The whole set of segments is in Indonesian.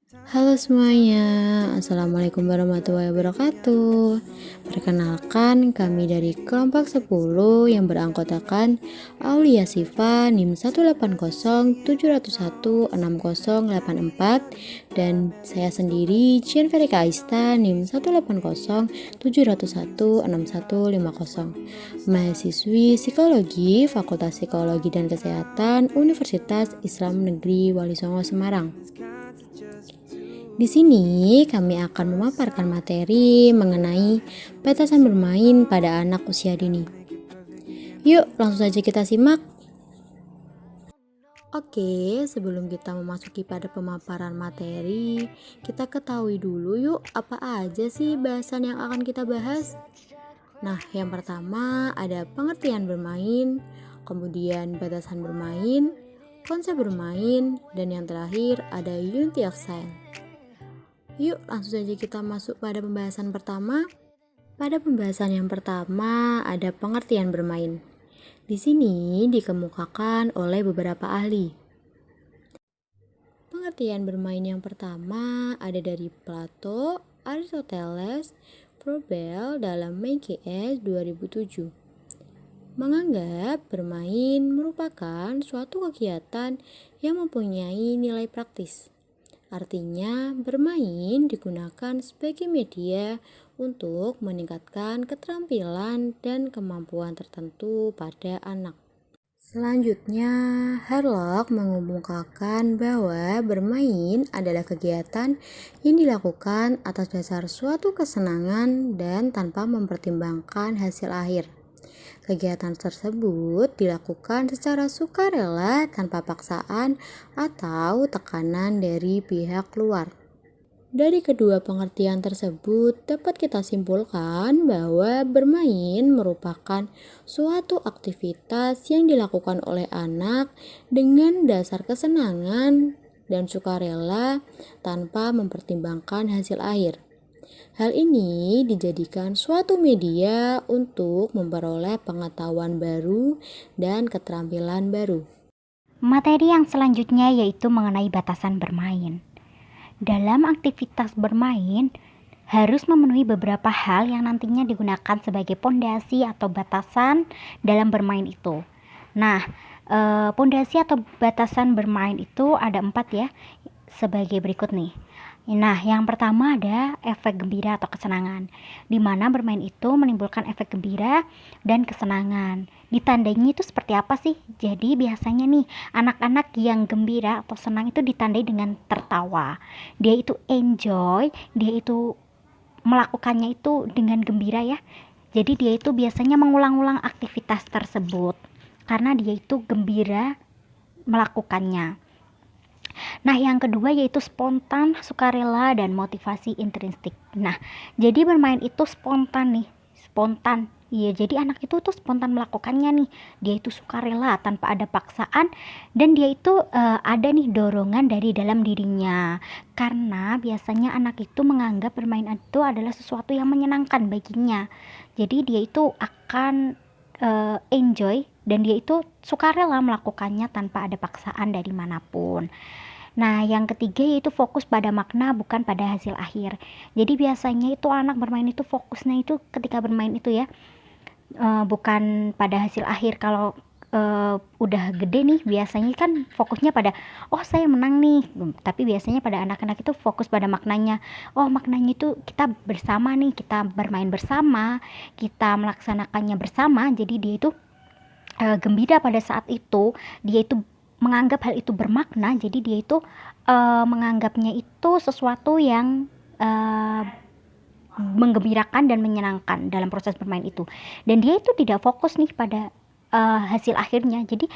Halo semuanya, Assalamualaikum warahmatullahi wabarakatuh. Perkenalkan, kami dari kelompok 10 yang beranggotakan Aulia Sifa NIM 18070160084 dan saya sendiri Cian Verika Aista NIM 18070160150, mahasiswi Psikologi Fakultas Psikologi dan Kesehatan Universitas Islam Negeri Wali Songo Semarang. Di sini kami akan memaparkan materi mengenai batasan bermain pada anak usia dini. Yuk, langsung saja kita simak. Oke, sebelum kita memasuki pada pemaparan materi, kita ketahui dulu yuk apa aja sih bahasan yang akan kita bahas. Nah, yang pertama ada pengertian bermain, kemudian batasan bermain, konsep bermain, dan yang terakhir ada unity of sign. Yuk langsung saja kita masuk pada pembahasan pertama. Pada pembahasan yang pertama ada pengertian bermain. Di sini dikemukakan oleh beberapa ahli. Pengertian bermain yang pertama ada dari Plato, Aristoteles, Froebel dalam MKS 2007. Menganggap bermain merupakan suatu kegiatan yang mempunyai nilai praktis. Artinya, bermain digunakan sebagai media untuk meningkatkan keterampilan dan kemampuan tertentu pada anak. Selanjutnya, Harlock mengemukakan bahwa bermain adalah kegiatan yang dilakukan atas dasar suatu kesenangan dan tanpa mempertimbangkan hasil akhir. Kegiatan tersebut dilakukan secara sukarela tanpa paksaan atau tekanan dari pihak luar. Dari kedua pengertian tersebut dapat kita simpulkan bahwa bermain merupakan suatu aktivitas yang dilakukan oleh anak dengan dasar kesenangan dan sukarela tanpa mempertimbangkan hasil akhir. Hal ini dijadikan suatu media untuk memperoleh pengetahuan baru dan keterampilan baru. Materi yang selanjutnya yaitu mengenai batasan bermain. Dalam aktivitas bermain, harus memenuhi beberapa hal yang nantinya digunakan sebagai pondasi atau batasan dalam bermain itu. Nah, pondasi atau batasan bermain itu ada 4 ya, sebagai berikut nih. Nah, yang pertama ada efek gembira atau kesenangan, di mana bermain itu menimbulkan efek gembira dan kesenangan. Ditandainya itu seperti apa sih? Jadi biasanya nih, anak-anak yang gembira atau senang itu ditandai dengan tertawa. Dia itu enjoy, dia itu melakukannya itu dengan gembira ya. Jadi dia itu biasanya mengulang-ulang aktivitas tersebut karena dia itu gembira melakukannya. Nah, yang kedua yaitu spontan, sukarela, dan motivasi intrinsik. Nah, jadi bermain itu spontan nih, spontan. Iya, jadi anak itu tuh spontan melakukannya nih. Dia itu sukarela tanpa ada paksaan dan dia itu ada nih dorongan dari dalam dirinya. Karena biasanya anak itu menganggap bermain itu adalah sesuatu yang menyenangkan baginya. Jadi dia itu akan enjoy dan dia itu sukarela melakukannya tanpa ada paksaan dari manapun. Nah, yang ketiga yaitu fokus pada makna bukan pada hasil akhir. Jadi biasanya itu anak bermain itu fokusnya itu ketika bermain itu ya, bukan pada hasil akhir. Kalau udah gede nih biasanya kan fokusnya pada oh saya menang nih, tapi biasanya pada anak-anak itu fokus pada maknanya. Oh, maknanya itu kita bersama nih, kita bermain bersama, kita melaksanakannya bersama. Jadi dia itu gembira pada saat itu, dia itu menganggap hal itu bermakna, jadi dia itu menganggapnya itu sesuatu yang menggembirakan dan menyenangkan dalam proses bermain itu, dan dia itu tidak fokus nih pada hasil akhirnya. Jadi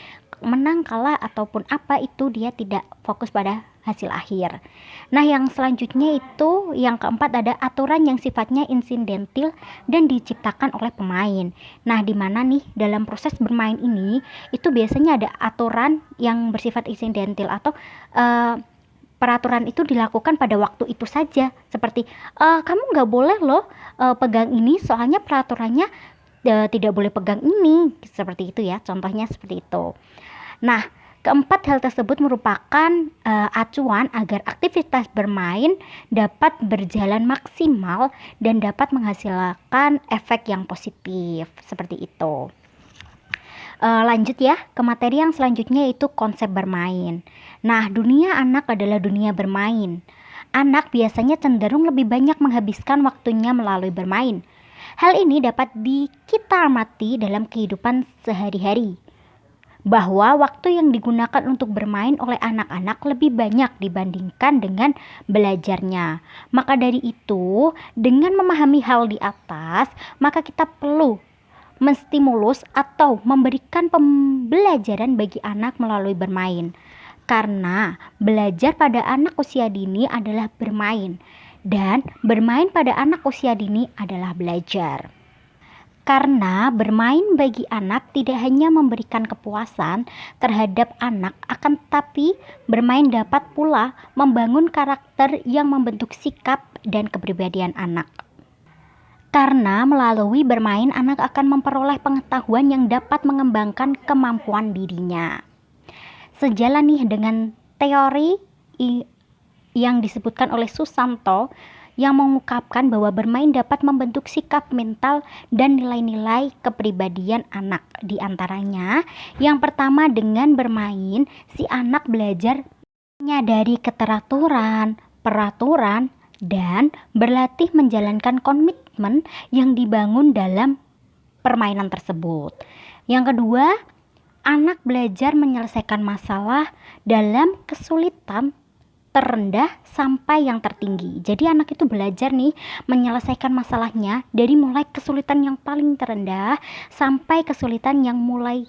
menang kalah ataupun apa itu dia tidak fokus pada hasil akhir. Nah, yang selanjutnya itu yang keempat ada aturan yang sifatnya insidental dan diciptakan oleh pemain. Nah, di mana nih dalam proses bermain ini itu biasanya ada aturan yang bersifat insidental atau peraturan itu dilakukan pada waktu itu saja. Seperti kamu nggak boleh loh pegang ini, soalnya peraturannya tidak boleh pegang ini. Seperti itu ya, contohnya seperti itu. Nah, Keempat, hal tersebut merupakan acuan agar aktivitas bermain dapat berjalan maksimal dan dapat menghasilkan efek yang positif. Seperti itu. Lanjut ya ke materi yang selanjutnya, yaitu konsep bermain. Nah, dunia anak adalah dunia bermain. Anak biasanya cenderung lebih banyak menghabiskan waktunya melalui bermain. Hal ini dapat kita amati dalam kehidupan sehari-hari, bahwa waktu yang digunakan untuk bermain oleh anak-anak lebih banyak dibandingkan dengan belajarnya. Maka dari itu, dengan memahami hal di atas, maka kita perlu menstimulus atau memberikan pembelajaran bagi anak melalui bermain. Karena belajar pada anak usia dini adalah bermain, dan bermain pada anak usia dini adalah belajar. Karena bermain bagi anak tidak hanya memberikan kepuasan terhadap anak, akan tetapi bermain dapat pula membangun karakter yang membentuk sikap dan kepribadian anak. Karena melalui bermain, anak akan memperoleh pengetahuan yang dapat mengembangkan kemampuan dirinya. Sejalan nih dengan teori yang disebutkan oleh Susanto, yang mengungkapkan bahwa bermain dapat membentuk sikap mental dan nilai-nilai kepribadian anak. Di antaranya, yang pertama, dengan bermain, si anak belajar menyadari keteraturan, peraturan, dan berlatih menjalankan komitmen yang dibangun dalam permainan tersebut. Yang kedua, anak belajar menyelesaikan masalah dalam kesulitan terendah sampai yang tertinggi. Jadi anak itu belajar nih menyelesaikan masalahnya dari mulai kesulitan yang paling terendah sampai kesulitan yang mulai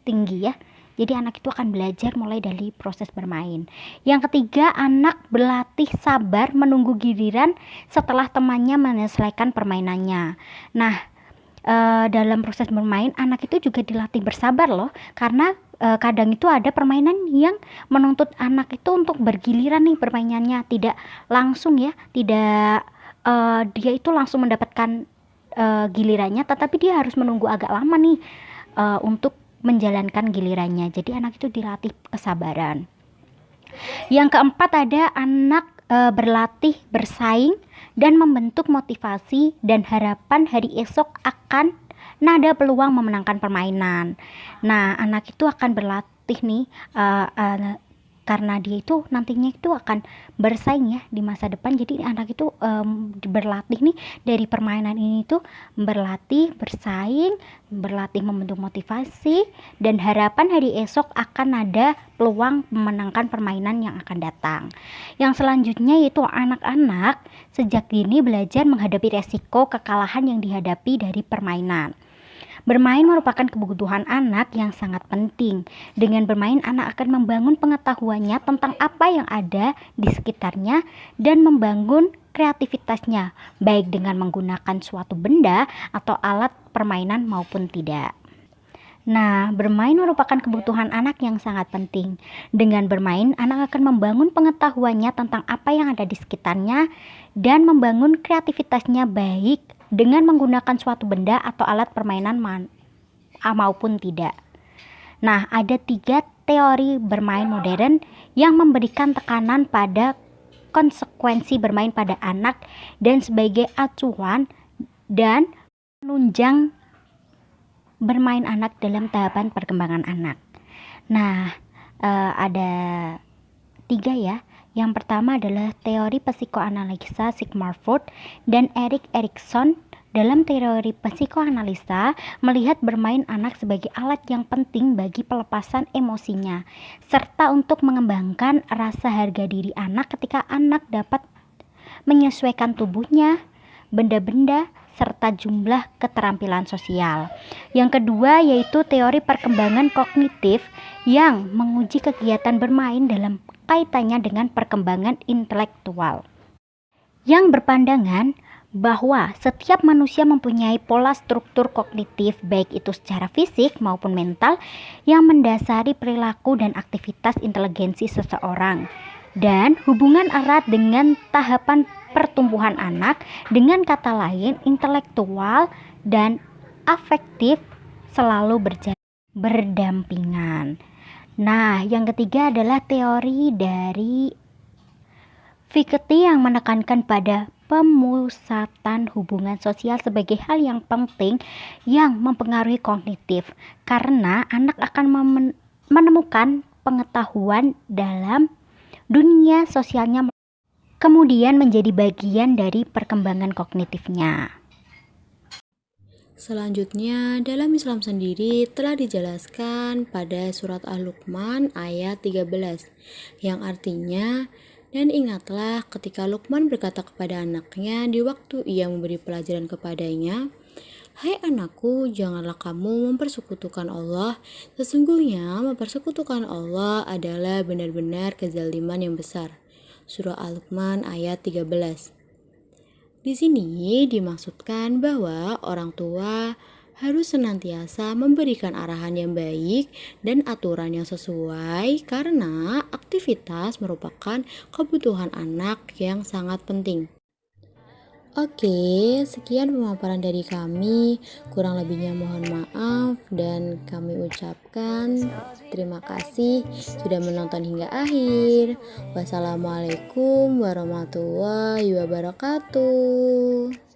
tinggi ya. Jadi anak itu akan belajar mulai dari proses bermain. Yang ketiga, anak berlatih sabar menunggu giliran setelah temannya menyelesaikan permainannya. Nah, dalam proses bermain, anak itu juga dilatih bersabar loh. Karena kadang itu ada permainan yang menuntut anak itu untuk bergiliran nih permainannya. Tidak langsung ya, tidak dia itu langsung mendapatkan gilirannya, tetapi dia harus menunggu agak lama nih untuk menjalankan gilirannya. Jadi anak itu dilatih kesabaran. Yang keempat, ada anak berlatih bersaing dan membentuk motivasi dan harapan hari esok akan ada peluang memenangkan permainan. Nah, anak itu akan berlatih nih karena dia itu nantinya itu akan bersaing ya di masa depan. Jadi anak itu berlatih nih dari permainan ini tuh berlatih bersaing, berlatih membentuk motivasi dan harapan hari esok akan ada peluang memenangkan permainan yang akan datang. Yang selanjutnya yaitu anak-anak sejak dini belajar menghadapi resiko kekalahan yang dihadapi dari permainan. Bermain merupakan kebutuhan anak yang sangat penting. Dengan bermain, anak akan membangun pengetahuannya tentang apa yang ada di sekitarnya dan membangun kreativitasnya, baik dengan menggunakan suatu benda atau alat permainan maupun tidak. Nah, bermain merupakan kebutuhan anak yang sangat penting. Dengan bermain, anak akan membangun pengetahuannya tentang apa yang ada di sekitarnya dan membangun kreativitasnya baik dengan menggunakan suatu benda atau alat permainan maupun tidak. Nah, ada 3 teori bermain modern yang memberikan tekanan pada konsekuensi bermain pada anak dan sebagai acuan dan menunjang bermain anak dalam tahapan perkembangan anak. Nah, ada 3 ya. Yang pertama adalah teori psikoanalisa Sigmund Freud dan Erik Erikson. Dalam teori psikoanalisa, melihat bermain anak sebagai alat yang penting bagi pelepasan emosinya, serta untuk mengembangkan rasa harga diri anak ketika anak dapat menyesuaikan tubuhnya, benda-benda, serta jumlah keterampilan sosial. Yang kedua yaitu teori perkembangan kognitif yang menguji kegiatan bermain dalam kaitannya dengan perkembangan intelektual, yang berpandangan bahwa setiap manusia mempunyai pola struktur kognitif baik itu secara fisik maupun mental yang mendasari perilaku dan aktivitas inteligensi seseorang dan hubungan erat dengan tahapan pertumbuhan anak. Dengan kata lain, intelektual dan afektif selalu berdampingan. Nah, yang ketiga adalah teori dari Piketty yang menekankan pada pemusatan hubungan sosial sebagai hal yang penting yang mempengaruhi kognitif, karena anak akan menemukan pengetahuan dalam dunia sosialnya, kemudian menjadi bagian dari perkembangan kognitifnya. Selanjutnya, dalam Islam sendiri telah dijelaskan pada surat Al-Luqman ayat 13, yang artinya, dan ingatlah ketika Luqman berkata kepada anaknya di waktu ia memberi pelajaran kepadanya, "Hai anakku, janganlah kamu mempersekutukan Allah. Sesungguhnya mempersekutukan Allah adalah benar-benar kezaliman yang besar." Surah Al-Luqman ayat 13. Di sini dimaksudkan bahwa orang tua harus senantiasa memberikan arahan yang baik dan aturan yang sesuai karena aktivitas merupakan kebutuhan anak yang sangat penting. Oke, sekian pemaparan dari kami. Kurang lebihnya mohon maaf dan kami ucapkan terima kasih sudah menonton hingga akhir. Wassalamualaikum warahmatullahi wabarakatuh.